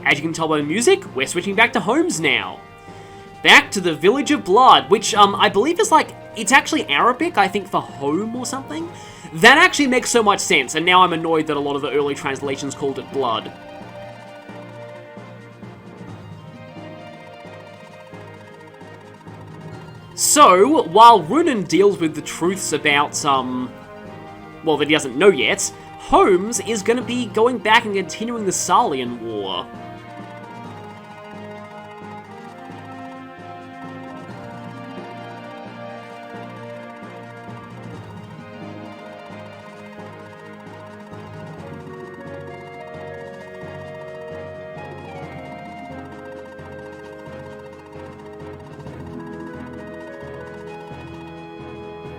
As you can tell by the music, we're switching back to Holmes now. Back to the Village of Blood, which I believe is like, it's actually Arabic, I think, for home or something. That actually makes so much sense, and now I'm annoyed that a lot of the early translations called it Blood. So, while Runan deals with the truths about, well, that he doesn't know yet, Holmes is going to be going back and continuing the Salian War.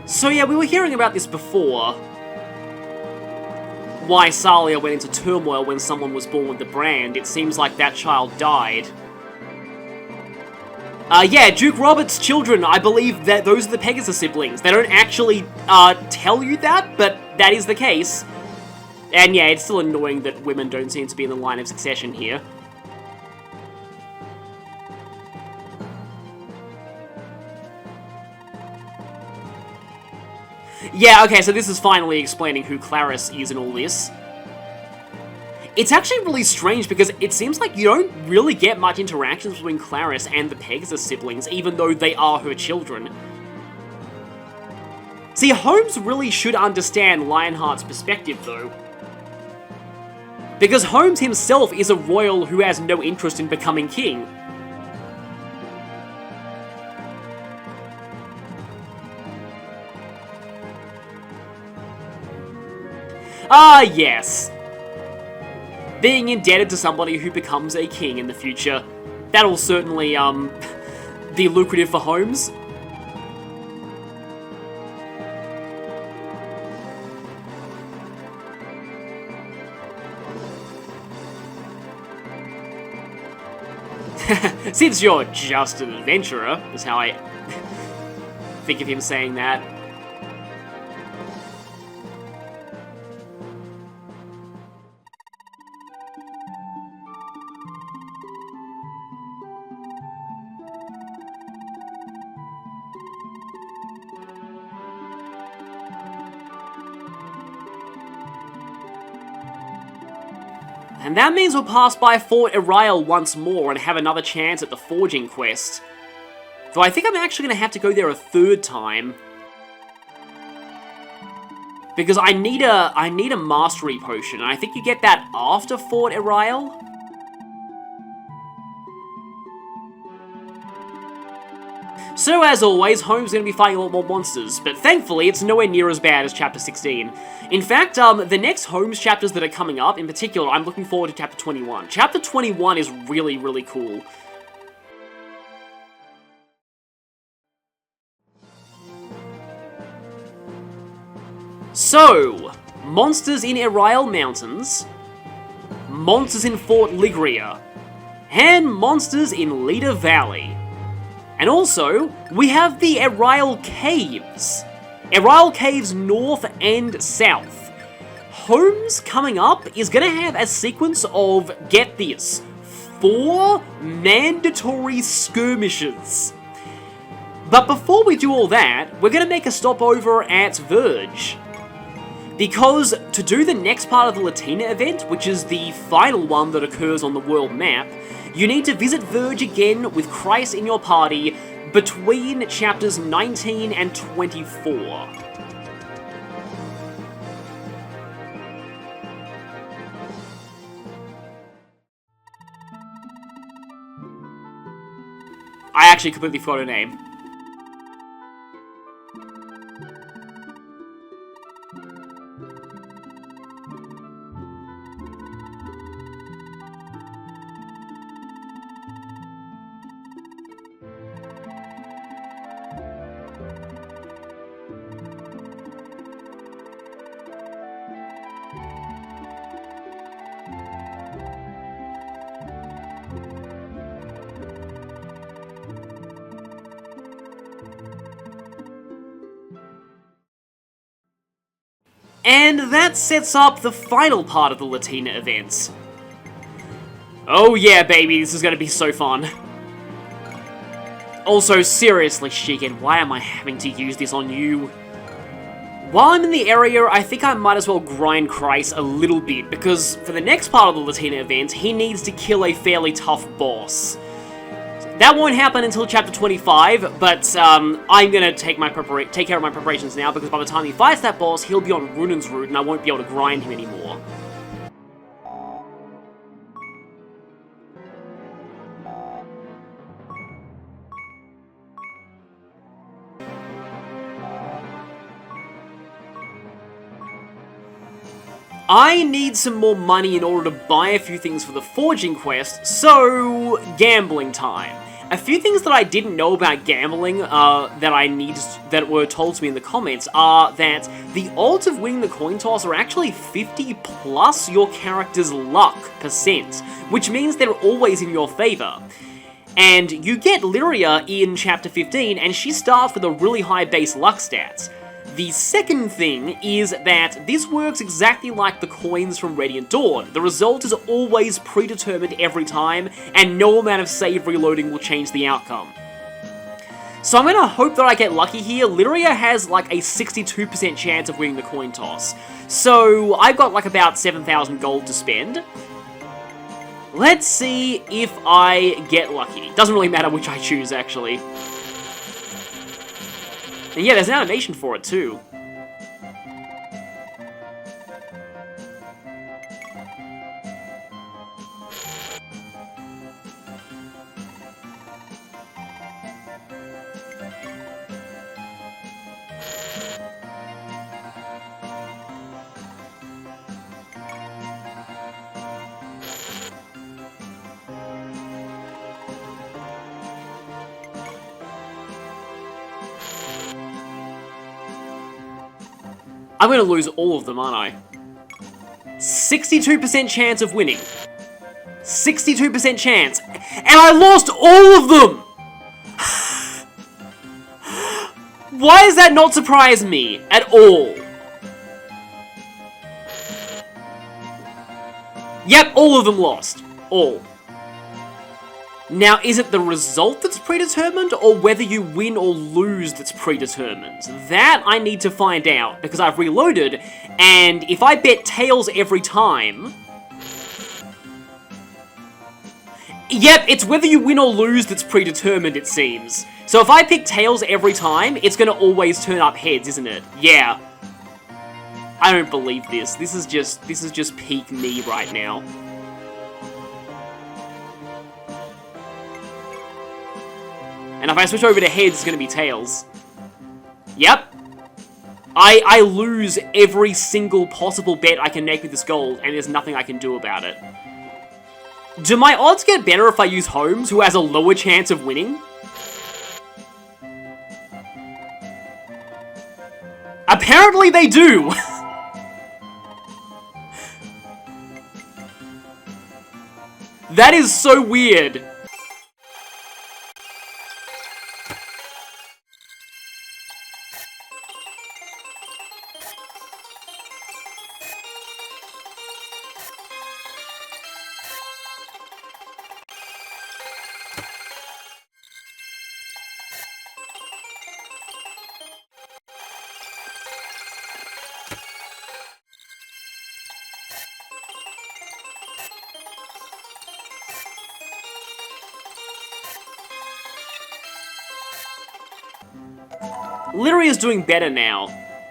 So yeah, we were hearing about this before. Why Salia went into turmoil when someone was born with the brand. It seems like that child died. Yeah, Duke Robert's children, I believe that those are the Pegasus siblings. They don't actually tell you that, but that is the case. And yeah, it's still annoying that women don't seem to be in the line of succession here. Yeah, okay, so this is finally explaining who Clarice is in all this. It's actually really strange because it seems like you don't really get much interactions between Clarice and the Pegasus siblings, even though they are her children. See, Holmes really should understand Lionheart's perspective, though. Because Holmes himself is a royal who has no interest in becoming king. Ah, yes. Being indebted to somebody who becomes a king in the future. That'll certainly, be lucrative for Holmes. Since you're just an adventurer, is how I think of him saying that. And that means we'll pass by Fort Erail once more and have another chance at the forging quest. Though I think I'm actually going to have to go there a third time. Because I need a mastery potion, and I think you get that after Fort Erail. So as always, Holmes is going to be fighting a lot more monsters, but thankfully it's nowhere near as bad as Chapter 16. In fact, the next Holmes chapters that are coming up, in particular, I'm looking forward to Chapter 21. Chapter 21 is really, really cool. So, monsters in Erail Mountains, monsters in Fort Ligria, and monsters in Leda Valley. And also, we have the Erail Caves. Erail Caves north and south. Holmes coming up is going to have a sequence of, get this, 4 mandatory skirmishes. But before we do all that, we're going to make a stopover at Verge. Because to do the next part of the Latina event, which is the final one that occurs on the world map, you need to visit Verge again with Christ in your party between chapters 19 and 24. I actually completely forgot her name. And that sets up the final part of the Latina events. Oh yeah, baby, this is gonna be so fun. Also, seriously, Shigen, why am I having to use this on you? While I'm in the area, I think I might as well grind Kreis a little bit, because for the next part of the Latina event, he needs to kill a fairly tough boss. That won't happen until chapter 25, but I'm gonna take care of my preparations now, because by the time he fights that boss, he'll be on Runen's route, and I won't be able to grind him anymore. I need some more money in order to buy a few things for the forging quest, so gambling time. A few things that I didn't know about gambling that were told to me in the comments are that the odds of winning the coin toss are actually 50 plus your character's luck percent, which means they're always in your favor. And you get Lyria in chapter 15, and she starts with a really high base luck stats. The second thing is that this works exactly like the coins from Radiant Dawn. The result is always predetermined every time, and no amount of save reloading will change the outcome. So I'm gonna hope that I get lucky here. Lyria has like a 62% chance of winning the coin toss. So I've got like about 7,000 gold to spend. Let's see if I get lucky. Doesn't really matter which I choose, actually. And yeah, there's an animation for it, too. I'm gonna lose all of them, aren't I? 62% chance of winning. 62% chance. And I lost all of them! Why does that not surprise me at all? Yep, all of them lost. All. Now, is it the result that's predetermined, or whether you win or lose that's predetermined? That I need to find out, because I've reloaded, and if I bet tails every time... Yep, it's whether you win or lose that's predetermined, it seems. So if I pick tails every time, it's gonna always turn up heads, isn't it? Yeah. I don't believe this. This is just peak me right now. And if I switch over to heads, it's gonna be tails. Yep. I lose every single possible bet I can make with this gold, and there's nothing I can do about it. Do my odds get better if I use Holmes, who has a lower chance of winning? Apparently they do! That is so weird. Lyria's doing better now.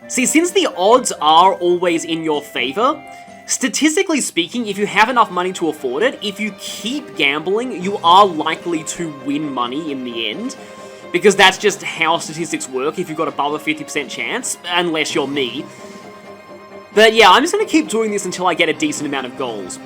See, since the odds are always in your favor, statistically speaking, if you have enough money to afford it, if you keep gambling, you are likely to win money in the end. Because that's just how statistics work if you've got above a 50% chance, unless you're me. But yeah, I'm just going to keep doing this until I get a decent amount of goals.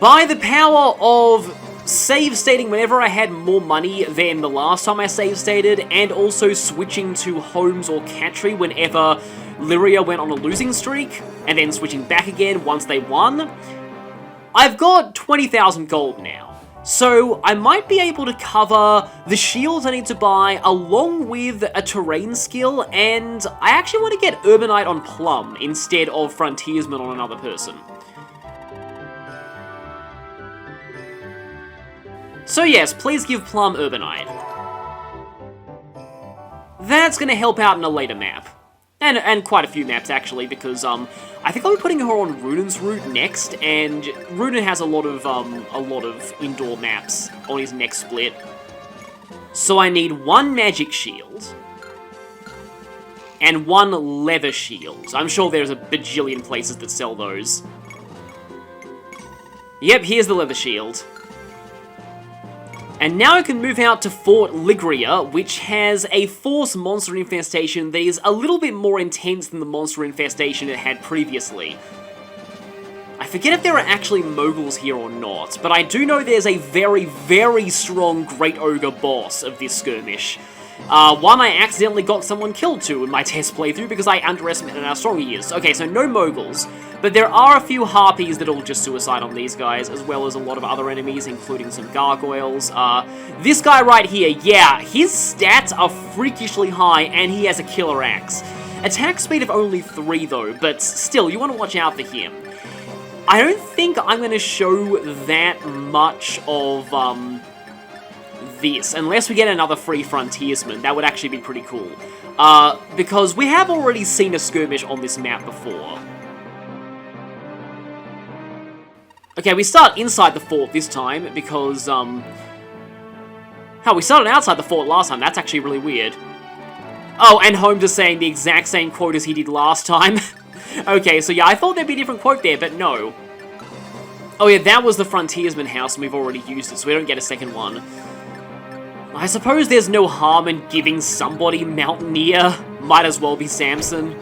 By the power of save stating whenever I had more money than the last time I save stated, and also switching to Holmes or Catry whenever Lyria went on a losing streak, and then switching back again once they won, I've got 20,000 gold now. So I might be able to cover the shields I need to buy along with a terrain skill, and I actually want to get Urbanite on Plum instead of Frontiersman on another person. So yes, please give Plum Urbanite. That's gonna help out in a later map. And quite a few maps, actually, because, I think I'll be putting her on Runan's route next, and Runan has a lot of indoor maps on his next split. So I need one magic shield, and one leather shield. I'm sure there's a bajillion places that sell those. Yep, here's the leather shield. And now I can move out to Fort Ligria, which has a force monster infestation that is a little bit more intense than the monster infestation it had previously. I forget if there are actually moguls here or not, but I do know there's a very, very strong Great Ogre boss of this skirmish. One I accidentally got someone killed to in my test playthrough because I underestimated how strong he is. Okay, so no moguls, but there are a few harpies that'll just suicide on these guys, as well as a lot of other enemies, including some gargoyles. This guy right here, yeah, his stats are freakishly high, and he has a killer axe. Attack speed of only 3 though, but still, you want to watch out for him. I don't think I'm going to show that much of, this, unless we get another free frontiersman. That would actually be pretty cool. Because we have already seen a skirmish on this map before. Okay, we start inside the fort this time, because, hell, we started outside the fort last time. That's actually really weird. Oh, and Holmes is saying the exact same quote as he did last time. Okay, so yeah, I thought there'd be a different quote there, but no. Oh yeah, that was the frontiersman house, and we've already used it, so we don't get a second one. I suppose there's no harm in giving somebody Mountaineer. Might as well be Samson.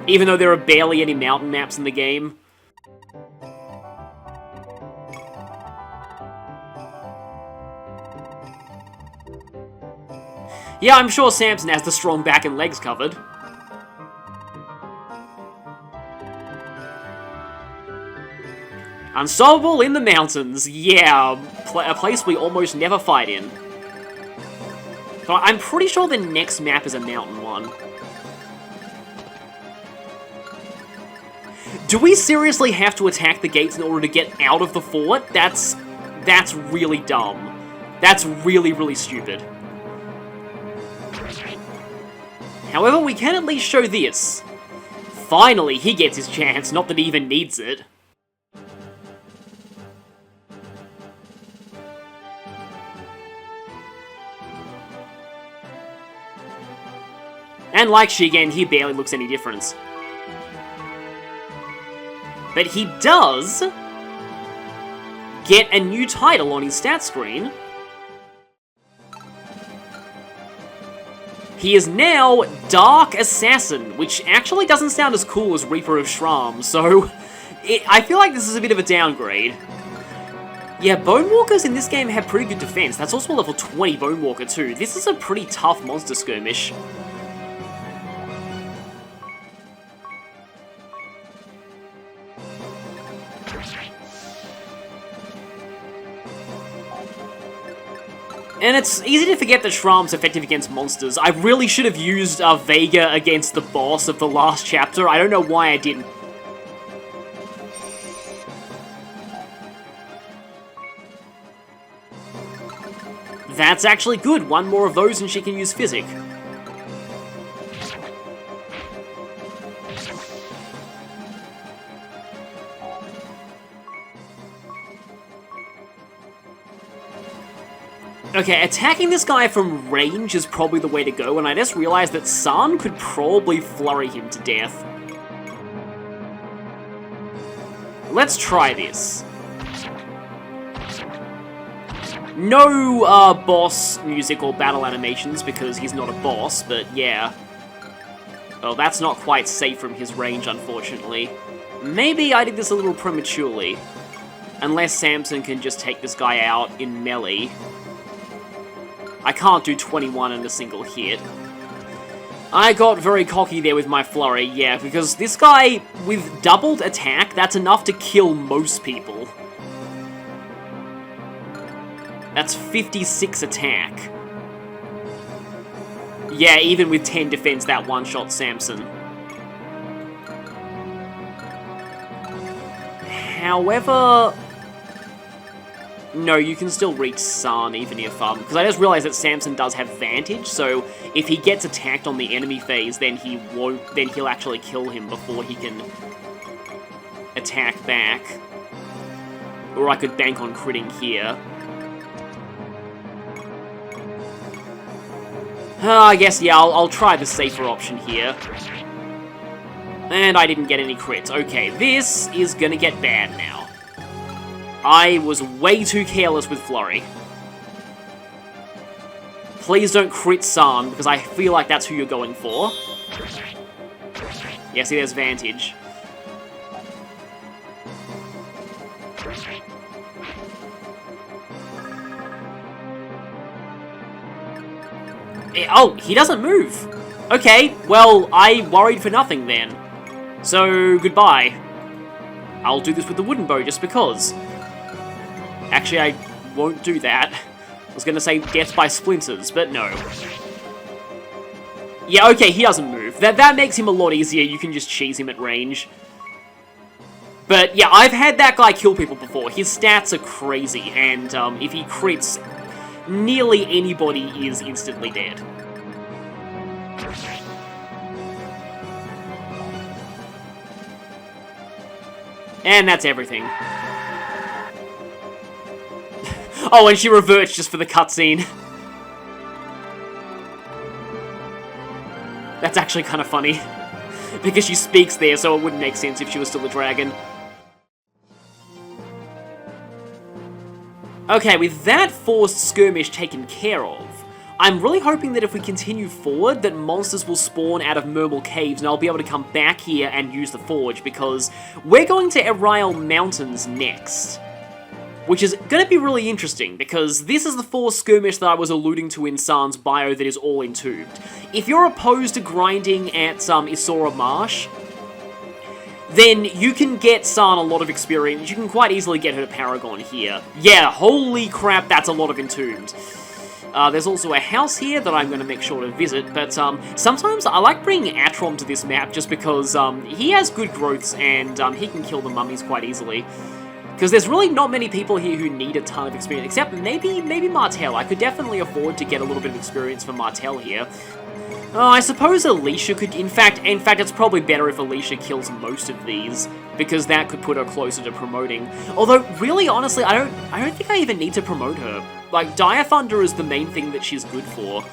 Even though there are barely any mountain maps in the game. Yeah, I'm sure Samson has the strong back and legs covered. Unsolvable in the mountains. Yeah, a place we almost never fight in. But I'm pretty sure the next map is a mountain one. Do we seriously have to attack the gates in order to get out of the fort? That's really dumb. That's really, really stupid. However, we can at least show this. Finally, he gets his chance, not that he even needs it. And like Shigen, he barely looks any different. But he does get a new title on his stat screen. He is now Dark Assassin, which actually doesn't sound as cool as Reaper of Shram, so I feel like this is a bit of a downgrade. Yeah, Bonewalkers in this game have pretty good defense. That's also a level 20 Bonewalker too. This is a pretty tough monster skirmish. And it's easy to forget that Shram's effective against monsters. I really should have used Vega against the boss of the last chapter. I don't know why I didn't. That's actually good. One more of those and she can use Physic. Okay, attacking this guy from range is probably the way to go, and I just realized that San could probably flurry him to death. Let's try this. No, boss music or battle animations, because he's not a boss, but yeah. Well, that's not quite safe from his range, unfortunately. Maybe I did this a little prematurely. Unless Samson can just take this guy out in melee. I can't do 21 in a single hit. I got very cocky there with my flurry, yeah, because this guy, with doubled attack, that's enough to kill most people. That's 56 attack. Yeah, even with 10 defense, that one-shot Samson. However... No, you can still reach San even if, because I just realized that Samson does have Vantage, so if he gets attacked on the enemy phase, then he'll actually kill him before he can attack back. Or I could bank on critting here. I guess, yeah, I'll try the safer option here. And I didn't get any crits. Okay, this is gonna get bad now. I was way too careless with Flurry. Please don't crit San, because I feel like that's who you're going for. Yeah, see, there's Vantage. Oh, he doesn't move! Okay, well, I worried for nothing then. So, goodbye. I'll do this with the wooden bow just because. Actually, I won't do that. I was gonna say death by splinters, but no. Yeah, okay, he doesn't move. That makes him a lot easier. You can just cheese him at range. But yeah, I've had that guy kill people before. His stats are crazy, and if he crits, nearly anybody is instantly dead. And that's everything. Oh, and she reverts just for the cutscene. That's actually kind of funny. Because she speaks there, so it wouldn't make sense if she was still a dragon. Okay, with that forced skirmish taken care of, I'm really hoping that if we continue forward, that monsters will spawn out of Mermal Caves and I'll be able to come back here and use the Forge, because we're going to Erail Mountains next. Which is going to be really interesting, because this is the forced skirmish that I was alluding to in San's bio that is all entombed. If you're opposed to grinding at Isora Marsh, then you can get San a lot of experience. You can quite easily get her to Paragon here. Yeah, holy crap, that's a lot of entombed. There's also a house here that I'm going to make sure to visit, but sometimes I like bringing Atrom to this map just because he has good growths and he can kill the mummies quite easily. Because there's really not many people here who need a ton of experience, except maybe Martel. I could definitely afford to get a little bit of experience for Martel here. I suppose Alicia could, in fact, it's probably better if Alicia kills most of these, because that could put her closer to promoting. Although, really, honestly, I don't think I even need to promote her. Like, Dire Thunder is the main thing that she's good for.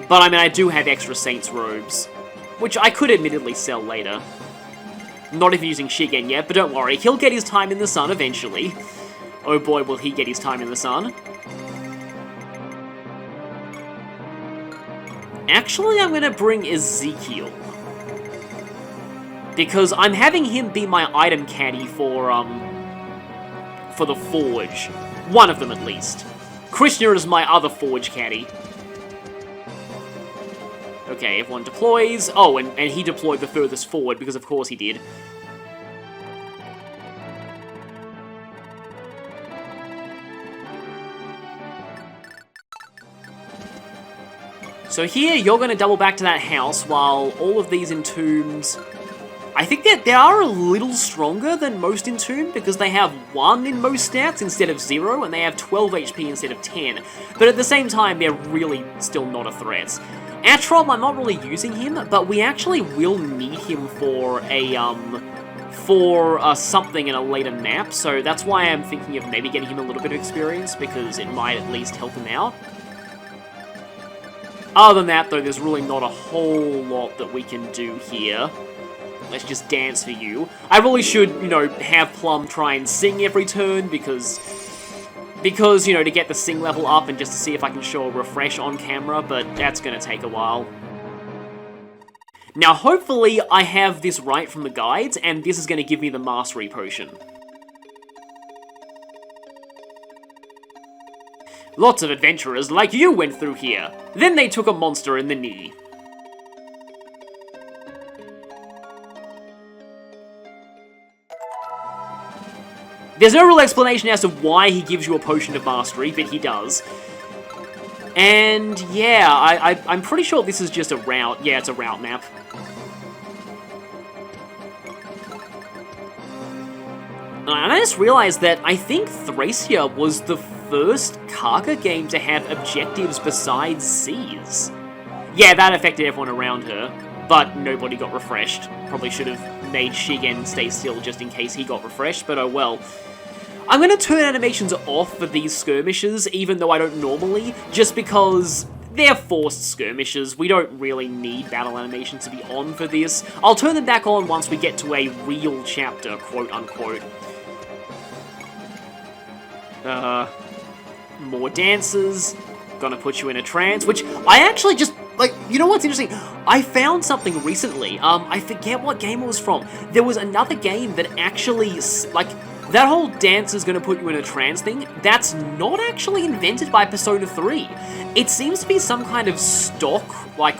But, I mean, I do have extra Saints robes, which I could admittedly sell later. Not even using Shigen yet, but don't worry, he'll get his time in the sun eventually. Oh boy, will he get his time in the sun. Actually, I'm gonna bring Ezekiel. Because I'm having him be my item caddy for the Forge. One of them, at least. Krishna is my other Forge caddy. Okay, everyone deploys. Oh, and he deployed the furthest forward, because of course he did. So here, you're going to double back to that house, while all of these entombs... I think that they are a little stronger than most entombed, because they have 1 in most stats instead of 0, and they have 12 HP instead of 10. But at the same time, they're really still not a threat. Atrom, I'm not really using him, but we actually will need him for something in a later map, so that's why I'm thinking of maybe getting him a little bit of experience, because it might at least help him out. Other than that, though, there's really not a whole lot that we can do here. Let's just dance for you. I really should, you know, have Plum try and sing every turn, because, you know, to get the sing level up and just to see if I can show a refresh on camera, but that's going to take a while. Now, hopefully, I have this right from the guides, and this is going to give me the Mastery Potion. Lots of adventurers like you went through here. Then they took a monster in the knee. There's no real explanation as to why he gives you a Potion of Mastery, but he does. And yeah, I'm pretty sure this is just a route. Yeah, it's a route map. And I just realized that I think Thracia was the first Saga game to have objectives besides seas. Yeah, that affected everyone around her, but nobody got refreshed. Probably should have made Shigen stay still just in case he got refreshed, but oh well. I'm going to turn animations off for these skirmishes, even though I don't normally, just because they're forced skirmishes. We don't really need battle animations to be on for this. I'll turn them back on once we get to a real chapter, quote-unquote. More dances, gonna put you in a trance, which I actually just, like, you know what's interesting? I found something recently, I forget what game it was from. There was another game that actually, like, that whole dance is gonna put you in a trance thing, that's not actually invented by Persona 3. It seems to be some kind of stock, like,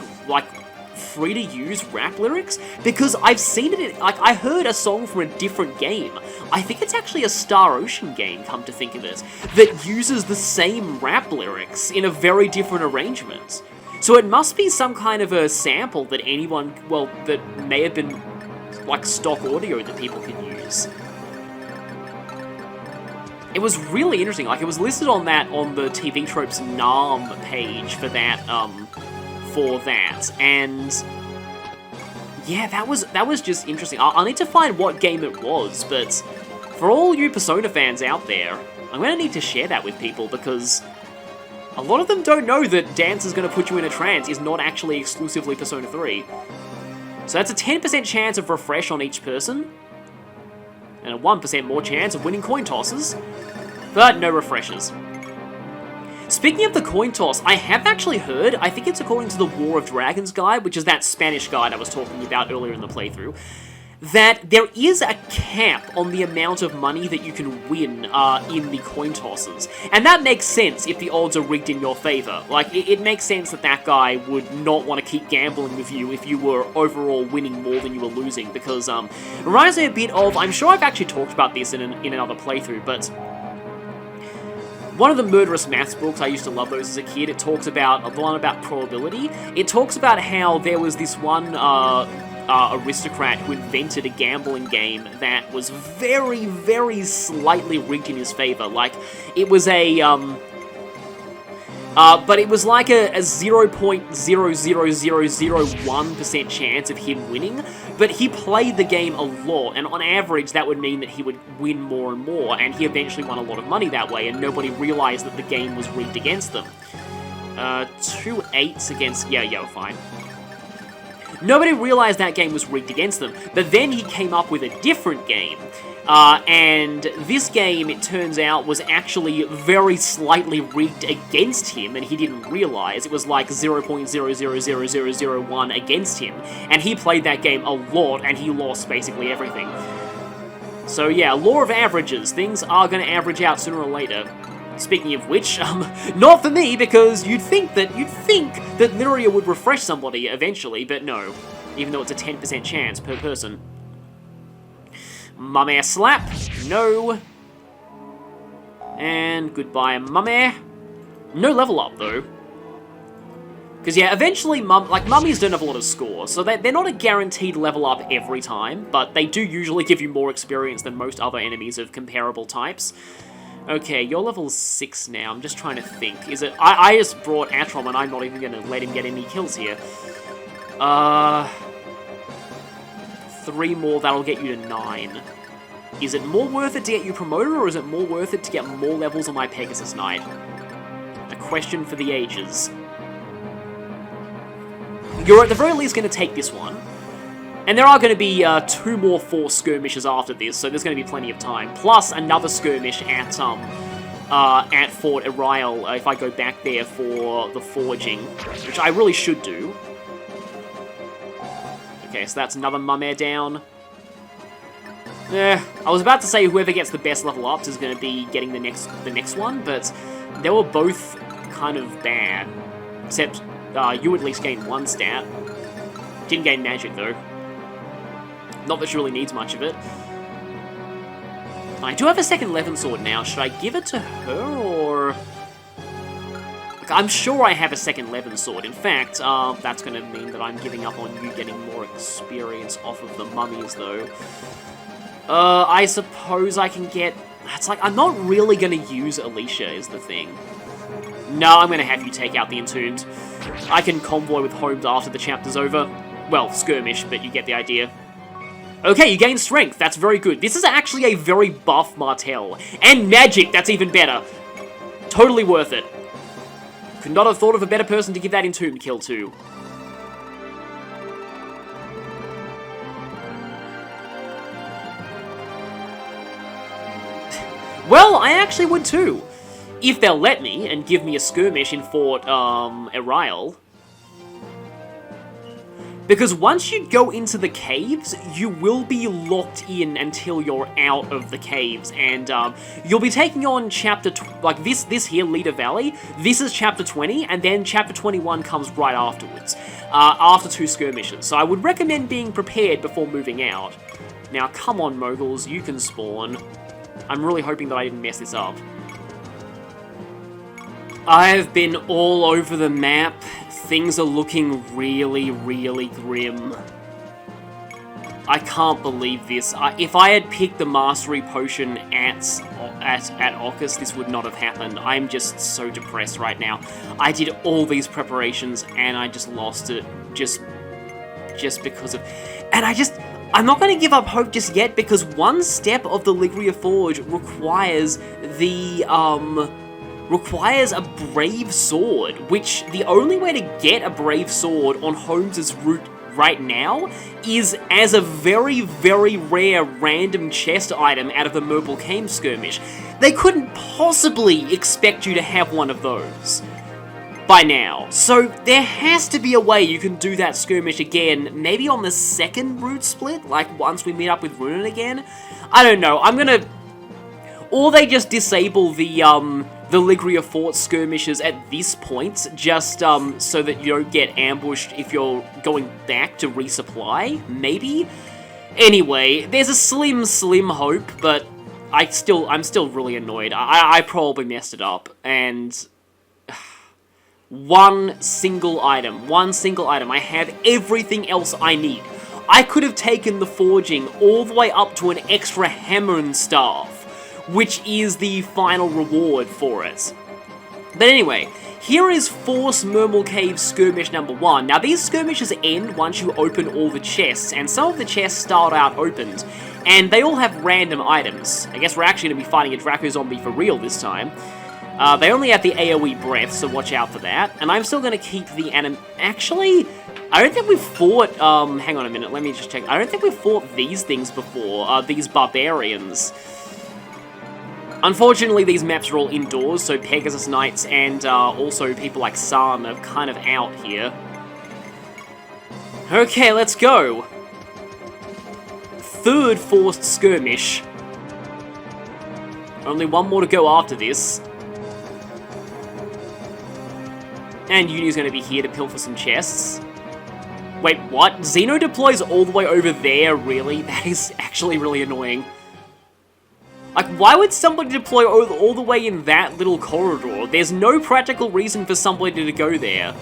free-to-use rap lyrics, because I've seen it in, like, I heard a song from a different game. I think it's actually a Star Ocean game, come to think of it, that uses the same rap lyrics in a very different arrangement. So it must be some kind of a sample that anyone, well, that may have been, like, stock audio that people could use. It was really interesting, like, it was listed on the TV Tropes NARM page for that, and yeah, that was just interesting. I'll need to find what game it was, but for all you Persona fans out there, I'm gonna need to share that with people, because a lot of them don't know that Dance is gonna put you in a trance is not actually exclusively Persona 3. So that's a 10% chance of refresh on each person, and a 1% more chance of winning coin tosses, but no refreshes. Speaking of the coin toss, I have actually heard, I think it's according to the War of Dragons guide, which is that Spanish guide I was talking about earlier in the playthrough, that there is a cap on the amount of money that you can win in the coin tosses. And that makes sense if the odds are rigged in your favor. Like, it makes sense that that guy would not want to keep gambling with you if you were overall winning more than you were losing, because it reminds me a bit of, I'm sure I've actually talked about this in another playthrough, but one of the Murderous Maths books, I used to love those as a kid, it talks about, the one about probability, it talks about how there was this one aristocrat who invented a gambling game that was very, very slightly rigged in his favor. Like, it was a, but it was like a 0.00001% chance of him winning, but he played the game a lot, and on average that would mean that he would win more and more, and he eventually won a lot of money that way, and nobody realized that the game was rigged against them. 2 8s against, yeah, fine. Nobody realized that game was rigged against them, but then he came up with a different game, and this game, it turns out, was actually very slightly rigged against him, and he didn't realize. It was like 0.000001 against him, and he played that game a lot, and he lost basically everything. So yeah, law of averages, things are going to average out sooner or later. Speaking of which, not for me, because you'd think that Lyria would refresh somebody eventually, but no, even though it's a 10% chance per person. Mummer slap, no. And goodbye, Mummer. No level up, though. Because, yeah, eventually, mummies don't have a lot of score, so they're not a guaranteed level up every time, but they do usually give you more experience than most other enemies of comparable types. Okay, you're level 6 now. I'm just trying to think. Is it... I just brought Atrom, and I'm not even going to let him get any kills here. 3 more, that'll get you to 9. Is it more worth it to get you promoted, or is it more worth it to get more levels on my Pegasus Knight? A question for the ages. You're at the very least going to take this one. And there are going to be 2 more forced skirmishes after this, so there's going to be plenty of time. Plus another skirmish at Fort Ariel, if I go back there for the forging, which I really should do. Okay, so that's another Mummer down. I was about to say whoever gets the best level ups is going to be getting the next one, but they were both kind of bad. Except you at least gained 1 stat. Didn't gain magic though. Not that she really needs much of it. I do have a second Levin sword now. Should I give it to her, or... I'm sure I have a second Levin sword. In fact, that's going to mean that I'm giving up on you getting more experience off of the mummies, though. I suppose I can get... It's like, I'm not really gonna use Alicia, is the thing. No, I'm gonna have you take out the Entombed. I can convoy with Holmes after the chapter's over. Well, skirmish, but you get the idea. Okay, you gain strength. That's very good. This is actually a very buff Martel. And magic, that's even better. Totally worth it. Could not have thought of a better person to give that Entombed kill to. Well, I actually would too. If they'll let me, and give me a skirmish in Fort, Ariel. Because once you go into the caves, you will be locked in until you're out of the caves, and you'll be taking on chapter, like this here, Leader Valley, this is chapter 20, and then chapter 21 comes right afterwards, after 2 skirmishes. So I would recommend being prepared before moving out. Now, come on, Moguls, you can spawn. I'm really hoping that I didn't mess this up. I've been all over the map. Things are looking really, really grim. I can't believe this. If I had picked the Mastery Potion at Oculus, this would not have happened. I'm just so depressed right now. I did all these preparations, and I just lost it. Just because of... And I'm not going to give up hope just yet, because one step of the Ligria Forge requires requires a Brave Sword, which the only way to get a Brave Sword on Holmes' route right now is as a very, very rare random chest item out of the Mobile Cave skirmish. They couldn't possibly expect you to have one of those by now. So there has to be a way you can do that skirmish again, maybe on the second route split, like once we meet up with Runen again. I don't know, or they just disable the Ligria Fort skirmishes at this point, just so that you don't get ambushed if you're going back to resupply, maybe? Anyway, there's a slim hope, but I'm still really annoyed. I probably messed it up, and... One single item. I have everything else I need. I could have taken the forging all the way up to an extra hammer and staff, which is the final reward for it. But anyway, here is Force Murmur Cave Skirmish number 1. Now, these skirmishes end once you open all the chests, and some of the chests start out opened, and they all have random items. I guess we're actually going to be fighting a Draco Zombie for real this time. They only have the AoE breath, so watch out for that. And I'm still going to keep the Actually, I don't think we've fought... hang on a minute, let me just check. I don't think we've fought these things before, these barbarians. Unfortunately, these maps are all indoors, so Pegasus Knights and also people like San are kind of out here. Okay, let's go. Third forced skirmish. Only one more to go after this. And Uni's going to be here to pilfer some chests. Wait, what? Xeno deploys all the way over there, really? That is actually really annoying. Like, why would somebody deploy all the way in that little corridor? There's no practical reason for somebody to go there.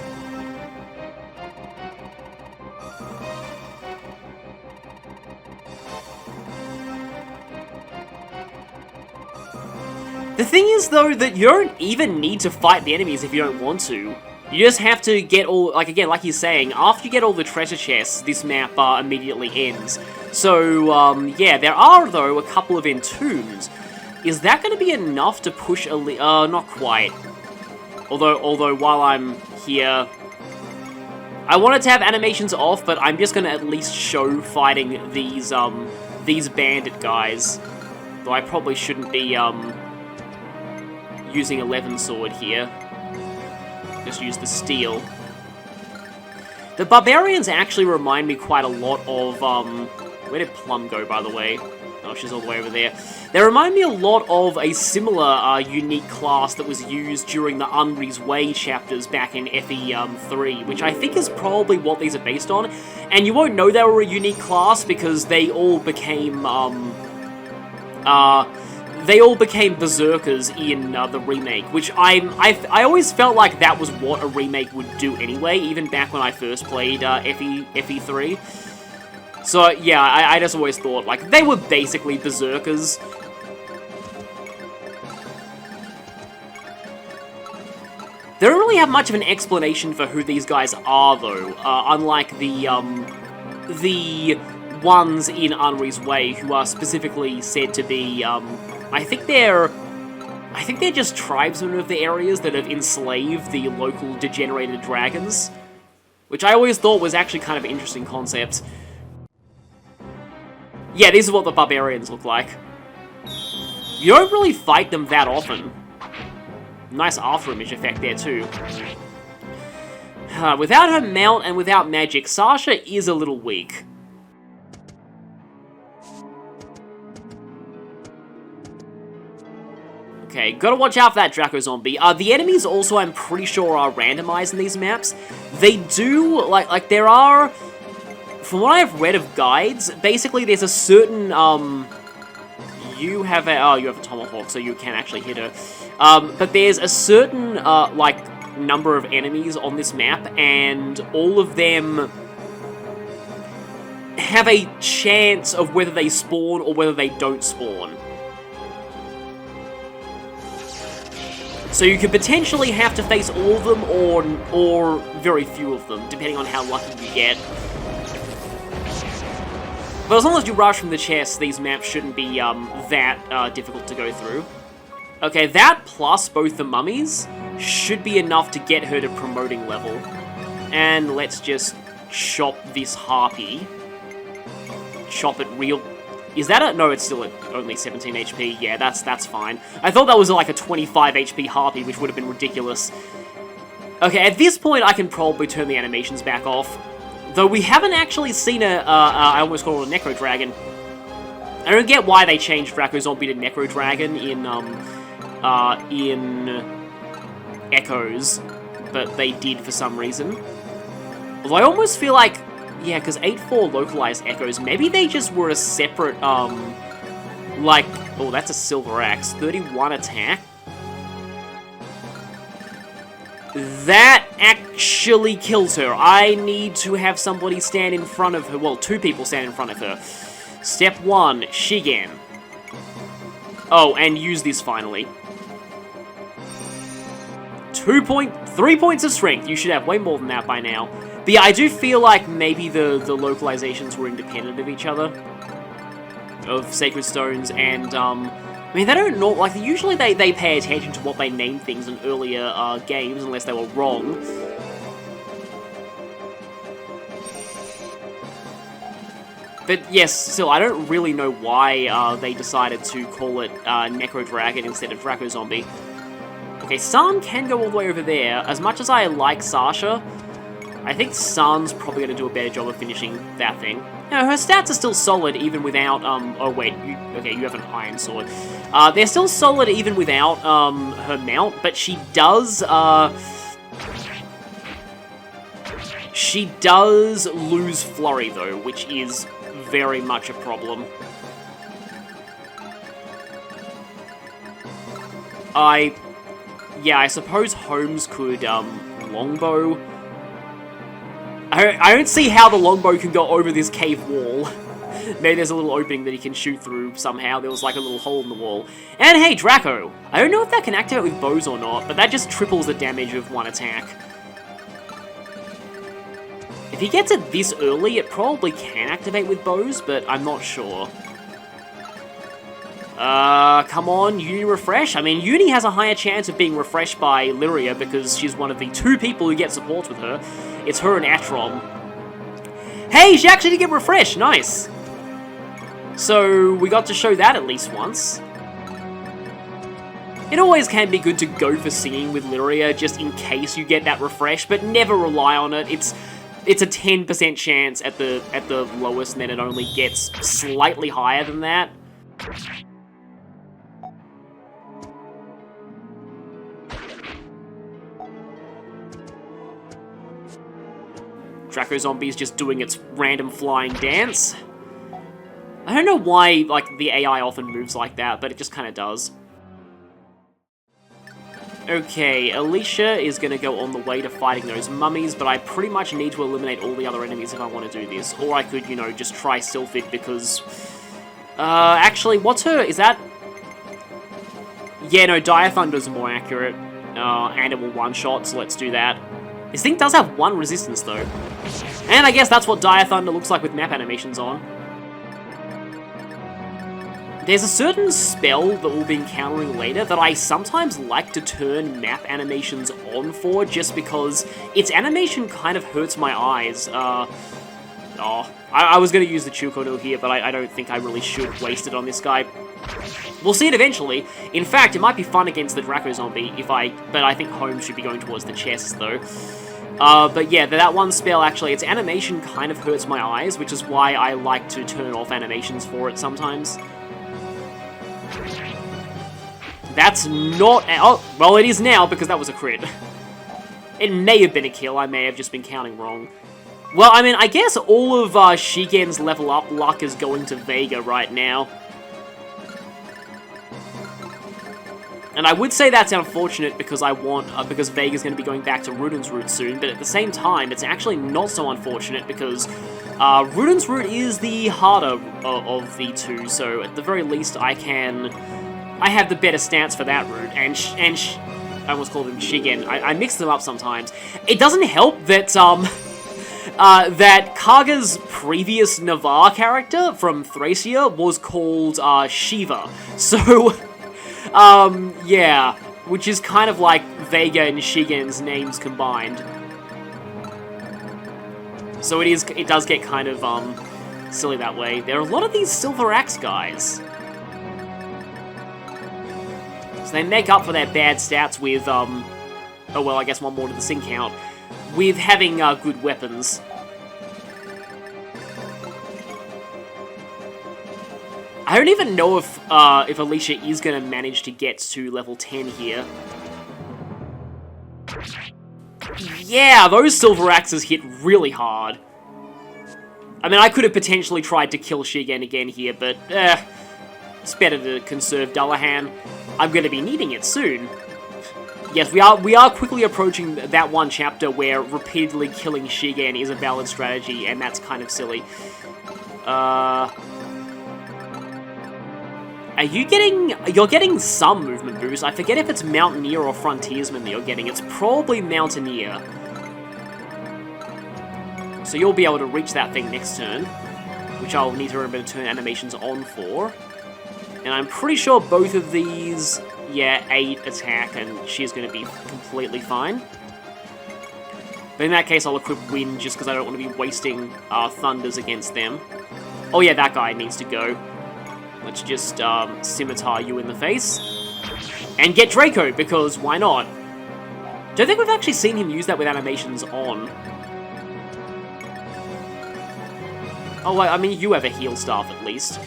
The thing is, though, that you don't even need to fight the enemies if you don't want to. You just have to get all, like, again, like he's saying, after you get all the treasure chests, this map immediately ends. So, yeah, there are, though, a couple of entombs. Is that going to be enough to push a not quite. Although, while I'm here... I wanted to have animations off, but I'm just going to at least show fighting these bandit guys. Though I probably shouldn't be, using 11 sword here. Just use the steel. The barbarians actually remind me quite a lot of, where did Plum go, by the way? Oh, she's all the way over there. They remind me a lot of a similar, unique class that was used during the Umbri's Way chapters back in FE3, which I think is probably what these are based on. And you won't know they were a unique class because they all became, berserkers in the remake, which I always felt like that was what a remake would do anyway, even back when I first played FE3. So, yeah, I just always thought, like, they were basically berserkers. They don't really have much of an explanation for who these guys are, though, unlike the ones in Anri's Way who are specifically said to be, I think they're just tribesmen of the areas that have enslaved the local degenerated dragons, which I always thought was actually kind of an interesting concept. Yeah, this is what the barbarians look like. You don't really fight them that often. Nice afterimage effect there, too. Without her mount and without magic, Sasha is a little weak. Okay, gotta watch out for that Draco Zombie. The enemies also, I'm pretty sure, are randomized in these maps. They do, like there are... From what I've read of guides, basically there's a certain, you have a tomahawk, so you can actually hit her. But there's a certain, like, number of enemies on this map, and all of them have a chance of whether they spawn or whether they don't spawn. So you could potentially have to face all of them, or very few of them, depending on how lucky you get. But as long as you rush from the chest, these maps shouldn't be that difficult to go through. Okay, that plus both the mummies should be enough to get her to promoting level. And let's just chop this harpy. Chop it real... Is that a... No, it's still at only 17 HP. Yeah, that's fine. I thought that was like a 25 HP harpy, which would have been ridiculous. Okay, at this point I can probably turn the animations back off. Though we haven't actually seen I almost call it a Necro Dragon. I don't get why they changed Draco Zombie to Necro Dragon in Echoes, but they did for some reason. Although I almost feel like, yeah, because 8-4 localized Echoes, maybe they just were a separate, like, oh, that's a Silver Axe, 31 attack. That actually kills her. I need to have somebody stand in front of her. Well, two people stand in front of her. Step 1, Shigen. Oh, and use this finally. 3 points of strength. You should have way more than that by now. But yeah, I do feel like maybe the localizations were independent of each other. Of Sacred Stones, and, I mean, they don't know, like, usually they pay attention to what they name things in earlier games, unless they were wrong. But yes, still, I don't really know why they decided to call it Necro Dragon instead of Draco Zombie. Okay, San can go all the way over there. As much as I like Sasha, I think San's probably going to do a better job of finishing that thing. You know, her stats are still solid even without, oh wait, you have an iron sword. They're still solid even without, her mount, but she does lose flurry though, which is very much a problem. Yeah, I suppose Holmes could, longbow. I don't see how the longbow can go over this cave wall. Maybe there's a little opening that he can shoot through somehow. There was like a little hole in the wall. And hey, Draco! I don't know if that can activate with bows or not, but that just triples the damage of one attack. If he gets it this early, it probably can activate with bows, but I'm not sure. Come on, Uni refresh? I mean, Uni has a higher chance of being refreshed by Lyria because she's one of the 2 people who get support with her. It's her and Atrom. Hey, she actually did get refreshed! Nice! So, we got to show that at least once. It always can be good to go for singing with Lyria just in case you get that refresh, but never rely on it. It's a 10% chance at the lowest, and then it only gets slightly higher than that. Draco Zombie's just doing its random flying dance. I don't know why, like, the AI often moves like that, but it just kind of does. Okay, Alicia is going to go on the way to fighting those mummies, but I pretty much need to eliminate all the other enemies if I want to do this. Or I could, you know, just try Sylphid because... actually, what's her... Is that... Yeah, no, Dire Thunder's more accurate. And it will one-shot, so let's do that. This thing does have one resistance, though. And I guess that's what Dire Thunder looks like with map animations on. There's a certain spell that we'll be encountering later that I sometimes like to turn map animations on for, just because its animation kind of hurts my eyes. I was going to use the Chukono here, but I don't think I really should waste it on this guy. We'll see it eventually. In fact, it might be fun against the Draco Zombie, but I think Holmes should be going towards the chest, though. But yeah, that one spell, actually, its animation kind of hurts my eyes, which is why I like to turn off animations for it sometimes. That's not... Oh, well, it is now, because that was a crit. It may have been a kill, I may have just been counting wrong. Well, I mean, I guess all of Shigen's level up luck is going to Vega right now. And I would say that's unfortunate because because Vega's going to be going back to Ruden's Root soon, but at the same time, it's actually not so unfortunate because Ruden's Root is the harder of the two, so at the very least I have the better stance for that route, and I almost called him Shigen. I mix them up sometimes. It doesn't help that that Kaga's previous Navarre character from Thracia was called Shiva. So, yeah, which is kind of like Vega and Shigen's names combined. So it does get kind of silly that way. There are a lot of these Silver Axe guys. So they make up for their bad stats with, oh well, I guess one more to the sin count, with having good weapons. I don't even know if Alicia is going to manage to get to level 10 here. Yeah, those Silver Axes hit really hard. I mean, I could have potentially tried to kill Shigen again here, but it's better to conserve Dullahan. I'm going to be needing it soon. Yes, we are quickly approaching that one chapter where repeatedly killing Shigen is a valid strategy, and that's kind of silly. You're getting some movement boost. I forget if it's Mountaineer or Frontiersman that you're getting. It's probably Mountaineer. So you'll be able to reach that thing next turn, which I'll need to remember to turn animations on for. And I'm pretty sure both of these, yeah, 8 attack, and she's going to be completely fine. But in that case, I'll equip Wind, just because I don't want to be wasting Thunders against them. Oh yeah, that guy needs to go. Let's just Scimitar you in the face. And get Draco, because why not? Don't think we've actually seen him use that with animations on. Oh, I mean, you have a heal staff at least.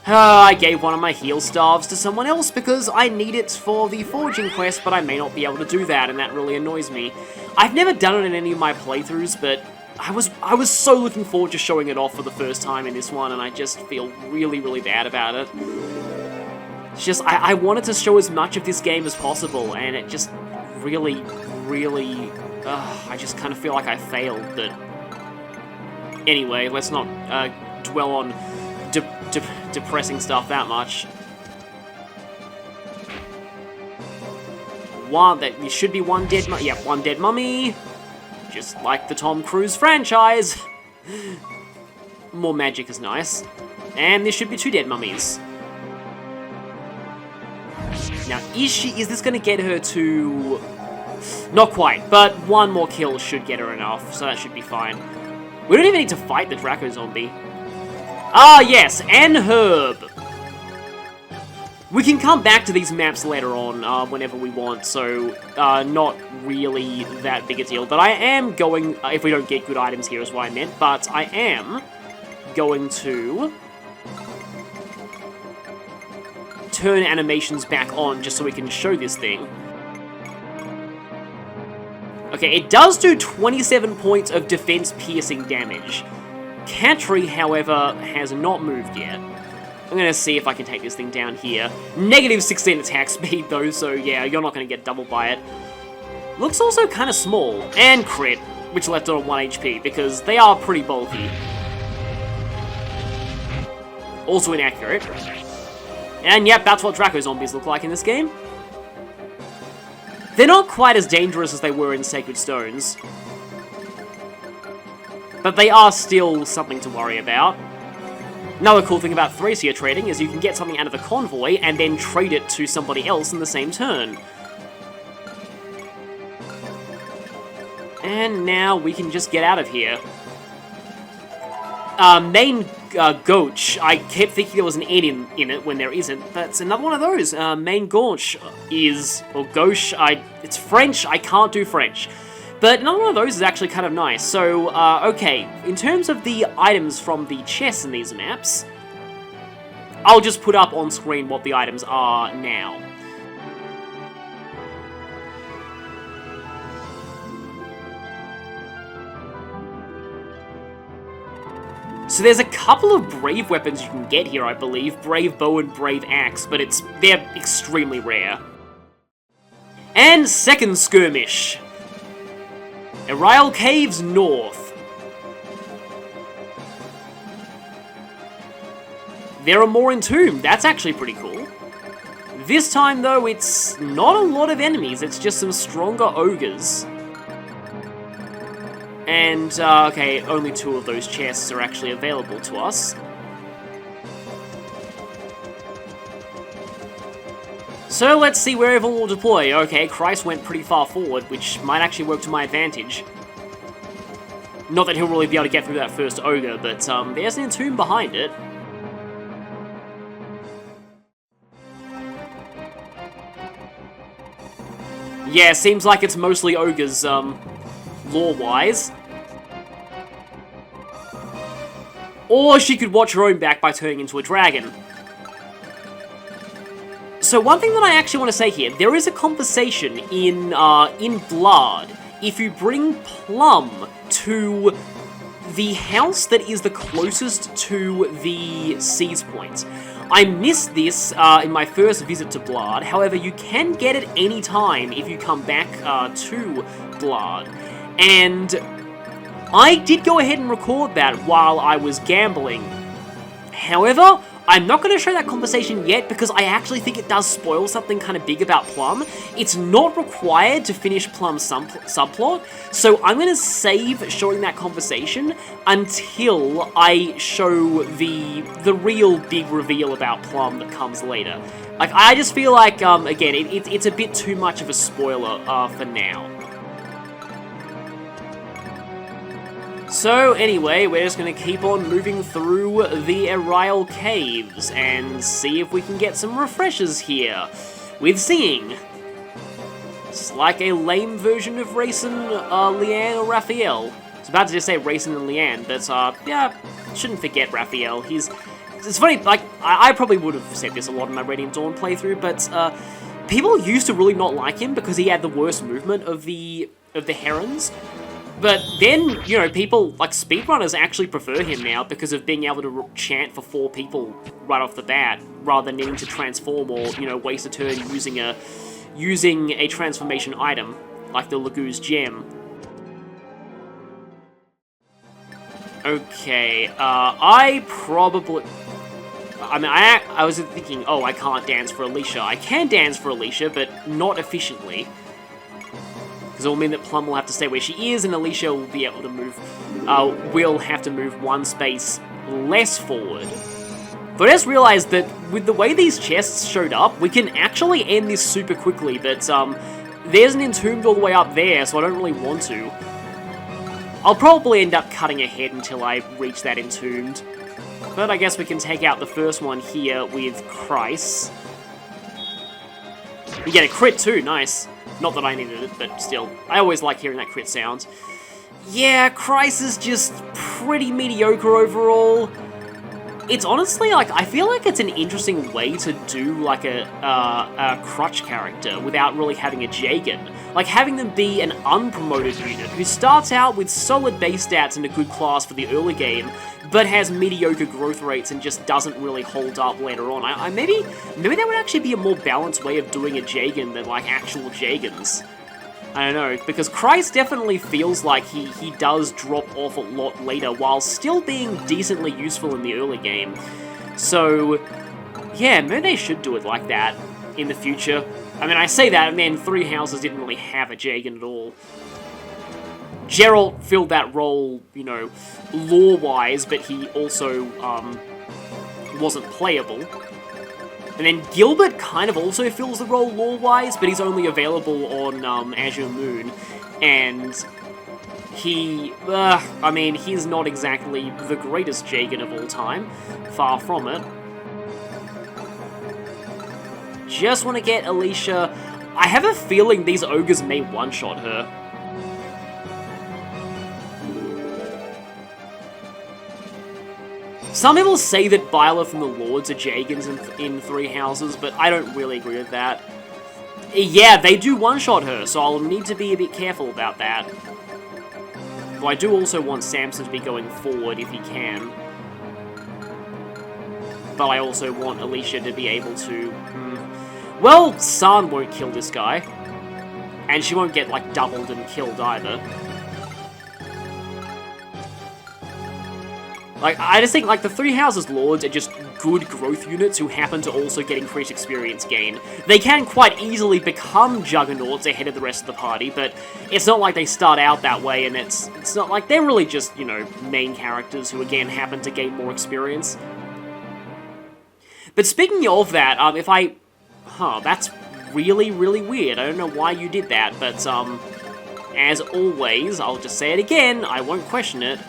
I gave one of my heal staves to someone else because I need it for the foraging quest, but I may not be able to do that, and that really annoys me. I've never done it in any of my playthroughs, but I was so looking forward to showing it off for the first time in this one, and I just feel really, really bad about it. It's just, I wanted to show as much of this game as possible, and it just really, really, I just kind of feel like I failed, but anyway, let's not dwell on depressing stuff that much. There should be one dead mummy. Yeah, one dead mummy. Just like the Tom Cruise franchise. More magic is nice. And there should be 2 dead mummies. Now, is this going to get her to... Not quite, but one more kill should get her enough, so that should be fine. We don't even need to fight the Draco Zombie. Ah, yes, and Herb. We can come back to these maps later on, whenever we want, so not really that big a deal. But I am going, if we don't get good items here is what I meant, but I am going to turn animations back on just so we can show this thing. Okay, it does do 27 points of defense piercing damage. Katri, however, has not moved yet. I'm gonna see if I can take this thing down here. Negative 16 attack speed though, so yeah, you're not gonna get doubled by it. Looks also kind of small. And crit, which left it on 1 HP, because they are pretty bulky. Also inaccurate. And yep, that's what Draco zombies look like in this game. They're not quite as dangerous as they were in Sacred Stones. But they are still something to worry about. Another cool thing about 3-tier trading is you can get something out of a convoy and then trade it to somebody else in the same turn. And now we can just get out of here. Main Gauche. I kept thinking there was an N in it when there isn't, but it's another one of those. Main Gauche is, or Gauche, it's French, I can't do French. But another one of those is actually kind of nice. So, okay, in terms of the items from the chests in these maps, I'll just put up on screen what the items are now. So there's a couple of brave weapons you can get here, I believe. Brave Bow and Brave Axe, but they're extremely rare. And second skirmish. Ariel Caves North. There are more entombed. That's actually pretty cool. This time, though, it's not a lot of enemies. It's just some stronger ogres. And, okay, only 2 of those chests are actually available to us. So let's see where everyone will deploy. Okay, Christ went pretty far forward, which might actually work to my advantage. Not that he'll really be able to get through that first ogre, but there's an entomb behind it. Yeah, seems like it's mostly ogres, lore-wise. Or she could watch her own back by turning into a dragon. So one thing that I actually want to say here, there is a conversation in Blood. If you bring Plum to the house that is the closest to the Seize Point. I missed this in my first visit to Blood, however you can get it any time if you come back to Blood. And I did go ahead and record that while I was gambling. However, I'm not going to show that conversation yet because I actually think it does spoil something kind of big about Plum. It's not required to finish Plum's subplot, so I'm going to save showing that conversation until I show the real big reveal about Plum that comes later. Like, I just feel like, again, it's a bit too much of a spoiler for now. So anyway, we're just going to keep on moving through the Ariel Caves and see if we can get some refreshers here with singing. It's like a lame version of Raisin, Leanne, or Raphael. I was about to just say Raisin and Leanne, but yeah, shouldn't forget Raphael. It's funny, like, I probably would have said this a lot in my Radiant Dawn playthrough, but people used to really not like him because he had the worst movement of the herons. But then, you know, people, like speedrunners actually prefer him now because of being able to chant for 4 people right off the bat, rather than needing to transform or, you know, waste a turn using a transformation item, like the Lagoo's Gem. Okay, I was thinking, oh, I can't dance for Alicia. I can dance for Alicia, but not efficiently. Because it will mean that Plum will have to stay where she is, and Alicia will be able to move, will have to move 1 space less forward. But I just realized that with the way these chests showed up, we can actually end this super quickly, but there's an entombed all the way up there, so I don't really want to. I'll probably end up cutting ahead until I reach that entombed. But I guess we can take out the first one here with Christ. We get a crit too, nice. Not that I needed it, but still. I always like hearing that crit sound. Yeah, Christ is just pretty mediocre overall. it's honestly, like, I feel like it's an interesting way to do, like, a crutch character without really having a Jagan. Like, having them be an unpromoted unit who starts out with solid base stats and a good class for the early game, but has mediocre growth rates and just doesn't really hold up later on. Maybe that would actually be a more balanced way of doing a Jagan than, like, actual Jagans. I don't know, because Christ definitely feels like he does drop off a lot later while still being decently useful in the early game. So, yeah, maybe they should do it like that in the future. I mean, I say that, and then Three Houses didn't really have a Jagan at all. Geralt filled that role, you know, lore-wise, but he also, wasn't playable. And then Gilbert kind of also fills the role lore-wise, but he's only available on Azure Moon, and I mean, he's not exactly the greatest Jagan of all time, far from it. Just want to get Alicia. I have a feeling these ogres may one-shot her. Some people say that Byla from the Lords are Jagans in Three Houses, but I don't really agree with that. Yeah, they do one-shot her, so I'll need to be a bit careful about that. Though I do also want Samson to be going forward if he can. But I also want Alicia to be able to... Well, San won't kill this guy. And she won't get, like, doubled and killed either. Like, I just think, like, the Three Houses Lords are just good growth units who happen to also get increased experience gain. They can quite easily become juggernauts ahead of the rest of the party, but it's not like they start out that way, and it's not like they're really just, you know, main characters who, again, happen to gain more experience. But speaking of that, if I... that's really, really weird. I don't know why you did that, but, as always, I'll just say it again, I won't question it.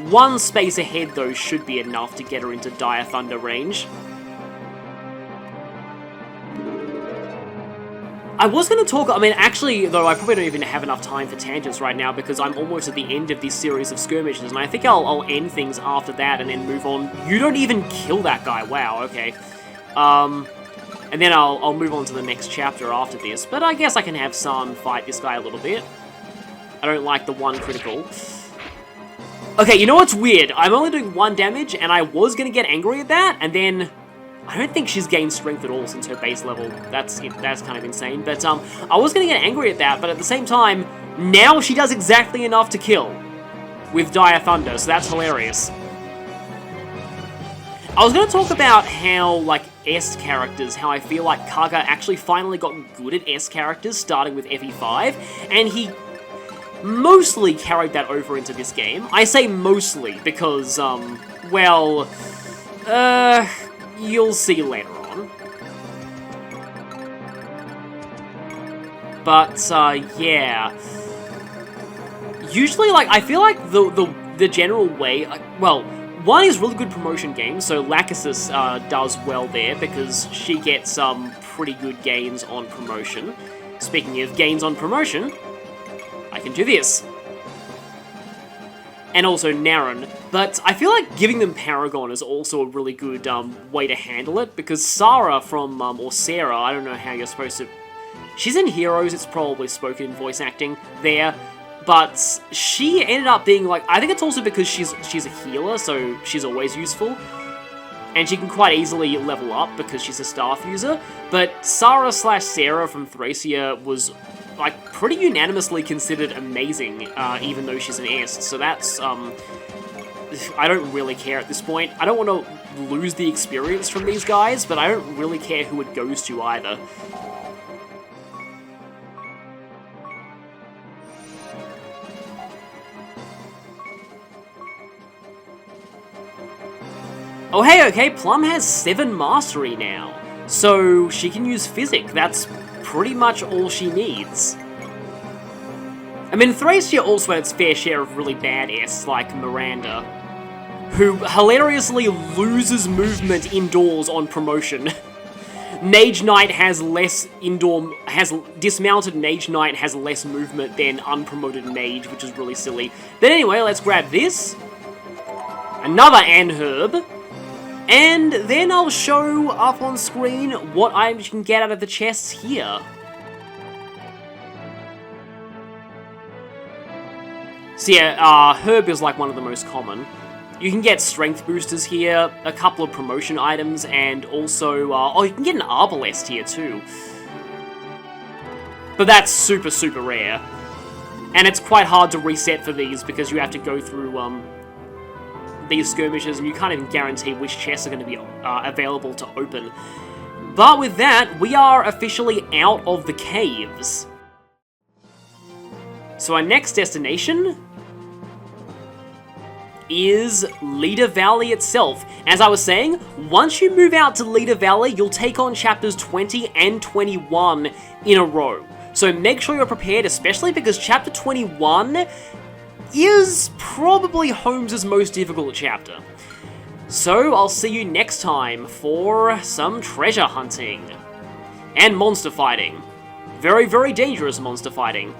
One space ahead, though, should be enough to get her into Dire Thunder range. I was going to talk, I mean, actually, though, I probably don't even have enough time for tangents right now because I'm almost at the end of this series of skirmishes, and I think I'll end things after that and then move on. You don't even kill that guy, wow, okay. And then I'll move on to the next chapter after this, but I guess I can have San fight this guy a little bit. I don't like the one critical. Okay, you know what's weird? I'm only doing 1 damage, and I was going to get angry at that, and then... I don't think she's gained strength at all since her base level. That's kind of insane. But, I was going to get angry at that, but at the same time, now she does exactly enough to kill with Dire Thunder, so that's hilarious. I was going to talk about how, like, S characters, how I feel like Kaga actually finally got good at S characters, starting with FE5, and he mostly carried that over into this game. I say mostly because, well, you'll see later on. But, yeah. Usually, like, I feel like the general way, well, one is really good promotion games, so Lachesis does well there because she gets pretty good gains on promotion. Speaking of gains on promotion, I can do this. And also Naren. But I feel like giving them Paragon is also a really good way to handle it, because Sarah from, or Sarah, I don't know how you're supposed to... She's in Heroes, it's probably spoken in voice acting there, but she ended up being like... I think it's also because she's a healer, so she's always useful. And she can quite easily level up because she's a staff user. But Sarah/Sarah from Thracia was... like, pretty unanimously considered amazing, even though she's an S, so that's, I don't really care at this point. I don't want to lose the experience from these guys, but I don't really care who it goes to either. Oh hey, okay, Plum has 7 Mastery now, so she can use Physic. That's pretty much all she needs. I mean, Thracia also had its fair share of really bad S, like Miranda, who hilariously loses movement indoors on promotion. Mage Knight has less dismounted Mage Knight has less movement than unpromoted Mage, which is really silly. But anyway, let's grab this. another herb, and then I'll show up on screen what items you can get out of the chests here. So yeah, herb is like one of the most common. You can get strength boosters here, a couple of promotion items, and also, oh, you can get an arbalest here too. But that's super, super rare. And it's quite hard to reset for these because you have to go through, these skirmishes and you can't even guarantee which chests are going to be available to open. But with that, we are officially out of the caves. So our next destination is Leader Valley itself. As I was saying, once you move out to Leader Valley, you'll take on chapters 20 and 21 in a row. So make sure you're prepared, especially because chapter 21 is probably Holmes' most difficult chapter. So I'll see you next time for some treasure hunting and monster fighting. Very, very dangerous monster fighting.